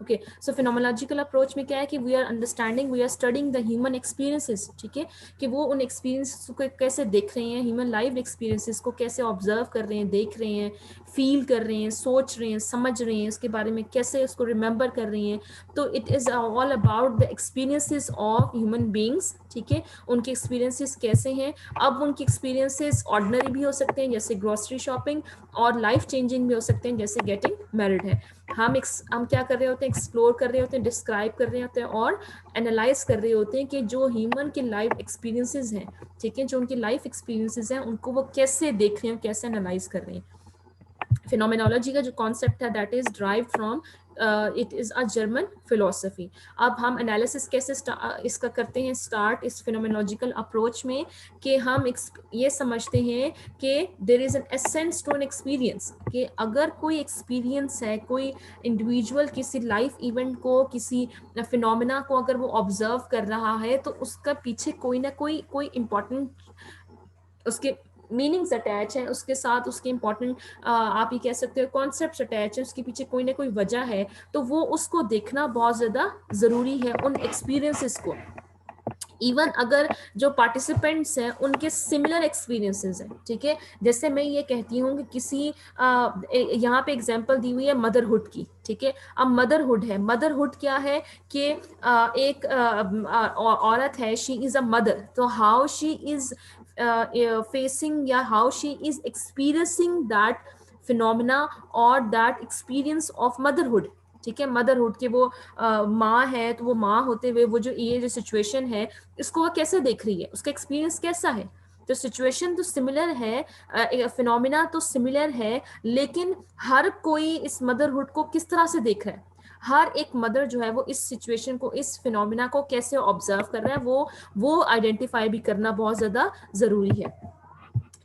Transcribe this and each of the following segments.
Okay, सो phenomenological approach में क्या है कि we are understanding, we are studying the human experiences, ठीक है, कि वो उन एक्सपीरियंसेस को कैसे देख रहे हैं, ह्यूमन लाइफ एक्सपीरियंसेस को कैसे ऑब्जर्व कर रहे हैं, देख रहे हैं, फील कर रहे हैं, सोच रहे हैं, समझ रहे हैं, उसके बारे में कैसे उसको रिमेंबर कर रहे हैं। तो it is all about the experiences of human beings, ठीक है, उनके एक्सपीरियंसेस कैसे हैं। अब उनके एक्सपीरियंसेस ऑर्डिनरी भी हो सकते हैं जैसे ग्रोसरी शॉपिंग, और लाइफ चेंजिंग भी हो सकते हैं जैसे गेटिंग मैरिड है। हम क्या कर रहे होते हैं, एक्सप्लोर कर रहे होते हैं, डिस्क्राइब कर रहे होते हैं और एनालाइज कर रहे होते हैं कि जो ह्यूमन के लाइफ एक्सपीरियंसेस हैं, ठीक है, जो उनकी लाइफ एक्सपीरियंसेस हैं उनको वो कैसे देख रहे हैं, कैसे एनालाइज कर रहे हैं। फिनोमेनोलॉजी का जो कॉन्सेप्ट है that is drive from, it is a German philosophy. अब हम एनालिसिस कैसे इसका करते हैं स्टार्ट इस फिनोमेनोलॉजिकल अप्रोच में, कि हम ये समझते हैं कि there is an essence to an experience, कि अगर कोई एक्सपीरियंस है, कोई इंडिविजुअल किसी लाइफ इवेंट को, किसी फिनोमेना को अगर वो ऑब्जर्व कर रहा है, तो उसका पीछे कोई ना कोई इम्पोर्टेंट उसके मीनिंग्स अटैच हैं, उसके साथ उसके इंपॉर्टेंट आप ये कह सकते हो कॉन्सेप्ट्स अटैच हैं, उसके पीछे कोई ना कोई वजह है, तो वो उसको देखना बहुत ज़्यादा ज़रूरी है, उन एक्सपीरियंसेस को। इवन अगर जो पार्टिसिपेंट्स हैं उनके सिमिलर एक्सपीरियंसेस हैं, ठीक है, जैसे मैं ये कहती हूँ कि किसी यहाँ पे एग्जांपल दी हुई है मदरहुड की, ठीक है। अब मदरहुड है, मदरहुड क्या है कि एक औरत है, शी इज़ अ मदर, तो हाउ शी इज़ फेसिंग या how she is experiencing that phenomena और दैट एक्सपीरियंस ऑफ मदरहुड, ठीक है। मदरहुड के वो माँ है, तो वो माँ होते हुए वो जो ये जो सिचुएशन है इसको वो कैसे देख रही है, उसका एक्सपीरियंस कैसा है। तो सिचुएशन तो सिमिलर है, फिनोमिना तो सिमिलर है, लेकिन हर कोई इस मदरहुड को किस तरह से देख रहा है, हर एक मदर जो है वो इस सिचुएशन को, इस फिनोमिना को कैसे ऑब्जर्व कर रहा है, वो आइडेंटिफाई भी करना बहुत ज़्यादा ज़रूरी है।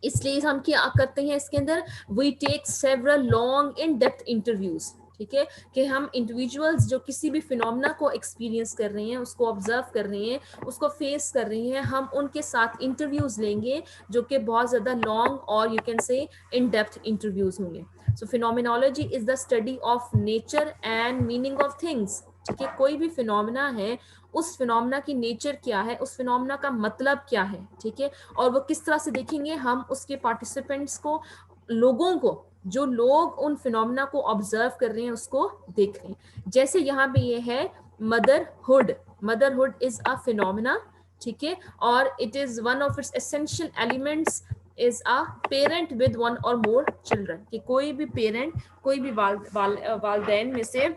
इसलिए हम क्या करते हैं इसके अंदर, we take several long in depth interviews, ठीक है, कि हम इंडिविजुअल्स जो किसी भी फिनोमिना को एक्सपीरियंस कर रहे हैं, उसको ऑब्जर्व कर रहे हैं, उसको फेस कर रही हैं, हम उनके साथ इंटरव्यूज लेंगे जो कि बहुत ज़्यादा लॉन्ग और you can say in depth interviews होंगे। So phenomenology is the study of nature and meaning of things, ठीक है। कोई भी फिनोमिना है, उस फिनोमिना की नेचर क्या है, उस फिनोमिना का मतलब क्या है, ठीक है, और वो किस तरह से देखेंगे हम उसके पार्टिसिपेंट्स को, लोगों को, जो लोग उन फिनोमिना को ऑब्जर्व कर रहे हैं उसको देख रहे हैं। जैसे यहाँ पे ये है motherhood, motherhood is a phenomena, ठीक है, और it is one of its essential elements is a parent with one और मोर चिल्ड्रन, कि कोई भी पेरेंट, कोई भी वालदैन में से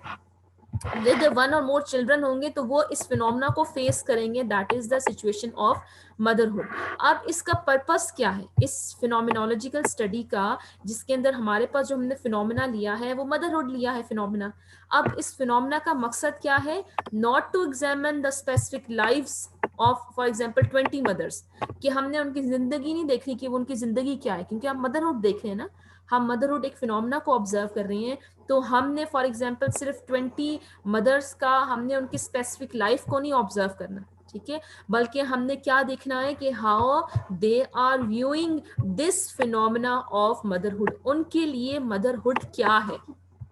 विद वन और मोर चिल्ड्रन होंगे तो वो इस फिनोमिना को फेस करेंगे, that is the situation of motherhood. अब इसका पर्पस क्या है इस फिनोमिनोलॉजिकल स्टडी का, जिसके अंदर हमारे पास जो हमने फिनोमिना लिया है वो मदरहुड लिया है फिनोमिना। अब इस फिनोमिना का मकसद क्या है, not to examine the specific lives of for example 20 mothers, कि हमने उनकी जिंदगी नहीं देख रही कि वो उनकी जिंदगी क्या है, क्योंकि हम मदरहुड देख रहे हैं ना, हम मदरहुड एक फिनोमिना को ऑब्जर्व कर रहे हैं, तो हमने फॉर एग्जाम्पल सिर्फ 20 मदर्स का, हमने उनकी स्पेसिफिक लाइफ को नहीं ऑब्जर्व करना, ठीक है, बल्कि हमने क्या देखना है कि how they are viewing this phenomena of motherhood, उनके लिए मदरहुड क्या है,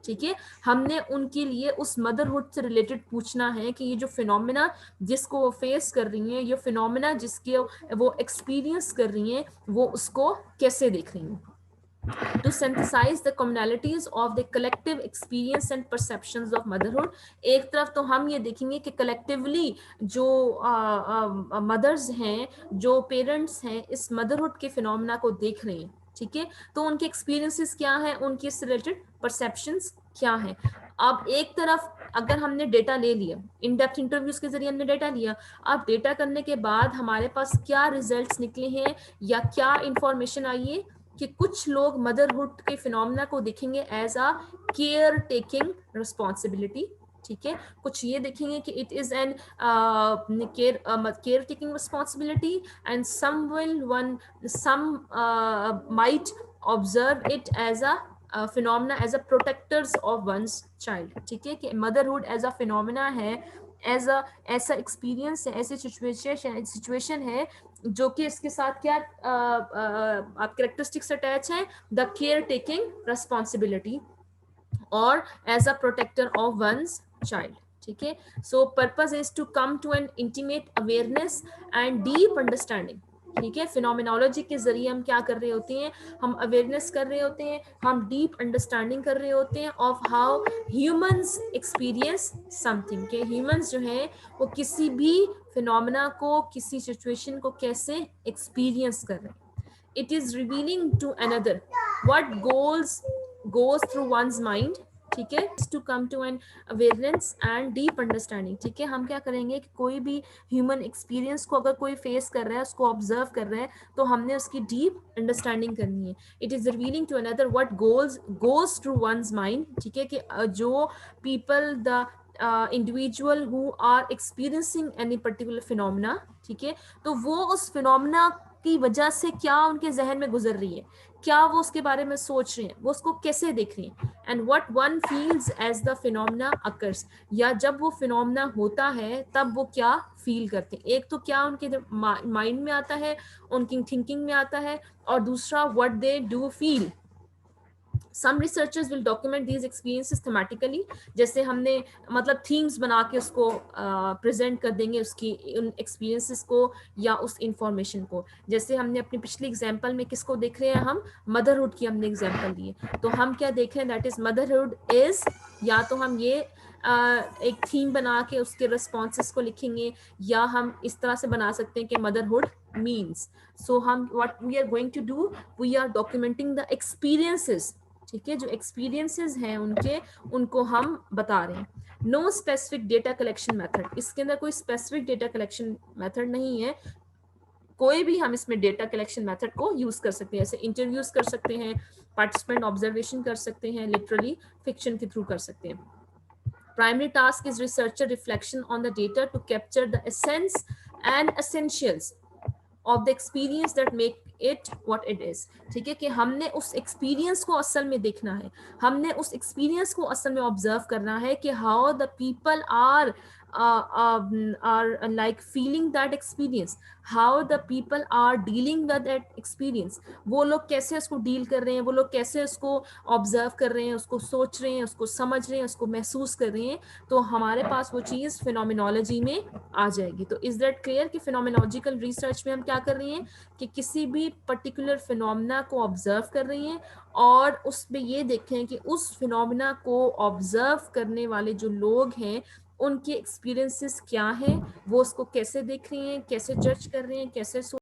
ठीक है। हमने उनके लिए उस मदरहुड से रिलेटेड पूछना है कि ये जो फिनोमिना जिसको वो फेस कर रही हैं, ये फिनोमिना जिसके वो एक्सपीरियंस कर रही हैं, वो उसको कैसे देख रही हैं। To synthesize the commonalities of the collective experience and perceptions of motherhood, एक तरफ तो हम ये देखेंगे कि collectively जो mothers हैं, जो parents हैं, इस motherhood के phenomena को देख रहे हैं, ठीक है, तो उनके experiences क्या हैं, उनके इससे related perceptions क्या हैं। अब एक तरफ अगर हमने डेटा ले लिया, इन डेप्थ इंटरव्यूज के जरिए हमने डेटा लिया, अब डेटा करने के बाद हमारे पास क्या रिजल्ट्स निकले हैं या क्या इंफॉर्मेशन आई है, कि कुछ लोग मदरहुड के फिनोमिना को देखेंगे as a care taking responsibility, ठीक है, कुछ ये देखेंगे कि it is an care taking responsibility, and some might observe it as a phenomena as a protectors of one's child, ठीक है, कि मदरहुड एज अ फिनोमिना है, एज अ ऐसा एक्सपीरियंस है, ऐसी सिचुएशन है जो कि इसके साथ क्या आप कैरेक्टरिस्टिक्स अटैच हैं, द केयर टेकिंग रिस्पॉन्सिबिलिटी और as a protector of ones child. ठीक है, so purpose is to come to an intimate awareness and deep understanding. ठीक है, फिनोमिनोलॉजी के जरिए हम क्या कर रहे होते हैं, हम अवेयरनेस कर रहे होते हैं, हम डीप अंडरस्टैंडिंग कर रहे होते हैं of how humans experience something, के ह्यूमंस जो है वो किसी भी फिनोमिना को, किसी सिचुएशन को कैसे एक्सपीरियंस कर रहे हैं. It is revealing to another what goes through one's mind. ठीक है, to come to an awareness and deep understanding. ठीक है, हम क्या करेंगे कि कोई भी ह्यूमन एक्सपीरियंस को अगर कोई फेस कर रहा है, उसको ऑब्जर्व कर रहा है, तो हमने उसकी डीप अंडरस्टैंडिंग करनी है. It is revealing to another what goes through ones mind. ठीक है, कि जो people the individual who are experiencing any particular phenomena. ठीक है, तो वो उस फिनोमिना की वजह से क्या उनके जहन में गुजर रही है, क्या वो उसके बारे में सोच रहे हैं, वो उसको कैसे देख रहे हैं, and what one feels as the phenomena occurs, या जब वो फिनोमिना होता है तब वो क्या फील करते हैं. एक तो क्या उनके माइंड में आता है, उनकी थिंकिंग में आता है, और दूसरा what they do feel. Some researchers will document these experiences thematically. जैसे हमने मतलब थीम्स बना के उसको प्रेजेंट कर देंगे, उसकी उन एक्सपीरियंसेस को या उस इंफॉर्मेशन को. जैसे हमने अपनी पिछली एग्जांपल में किसको देख रहे हैं, हम मदरहुड की हमने एग्जांपल दी है. तो हम क्या देख रहे हैं, दैट इज मदरहुड इज, या तो हम ये एक थीम बना के उसके रिस्पॉन्सेस को लिखेंगे, या हम इस तरह से बना सकते हैं कि मदरहुड मीन्स. सो हम what we are going to do, we are documenting the experiences. ठीक है, जो एक्सपीरियंसेस हैं उनके, उनको हम बता रहे हैं. No specific data collection method, इसके अंदर कोई स्पेसिफिक डेटा कलेक्शन मेथड नहीं है. कोई भी हम इसमें डेटा कलेक्शन मेथड को यूज कर सकते हैं, जैसे इंटरव्यूज कर सकते हैं, पार्टिसिपेंट ऑब्जर्वेशन कर सकते हैं, लिटरली फिक्शन के थ्रू कर सकते हैं. Primary task is researcher reflection on the data to capture the essence and essentials of the experience that make it what it is. ठीक है, कि हमने उस एक्सपीरियंस को असल में देखना है, हमने उस एक्सपीरियंस को असल में ऑब्जर्व करना है कि how the people are like feeling that experience, how the people are dealing with that experience. वो लोग कैसे उसको डील कर रहे हैं, वो लोग कैसे उसको ऑब्जर्व कर रहे हैं, उसको सोच रहे हैं, उसको समझ रहे हैं, उसको महसूस कर रहे हैं. तो हमारे पास वो चीज़ फिनोमिनोलॉजी में आ जाएगी. तो इज दैट क्लियर कि फिनोमिनोलॉजिकल रिसर्च में हम क्या कर रहे हैं, कि किसी भी पर्टिकुलर फिनोमिना को ऑब्जर्व कर रही हैं, और उसमें ये देखें कि उस फिनोमिना को ऑब्जर्व करने वाले जो लोग हैं उनके एक्सपीरियंसेस क्या हैं, वो उसको कैसे देख रहे हैं, कैसे जज कर रहे हैं, कैसे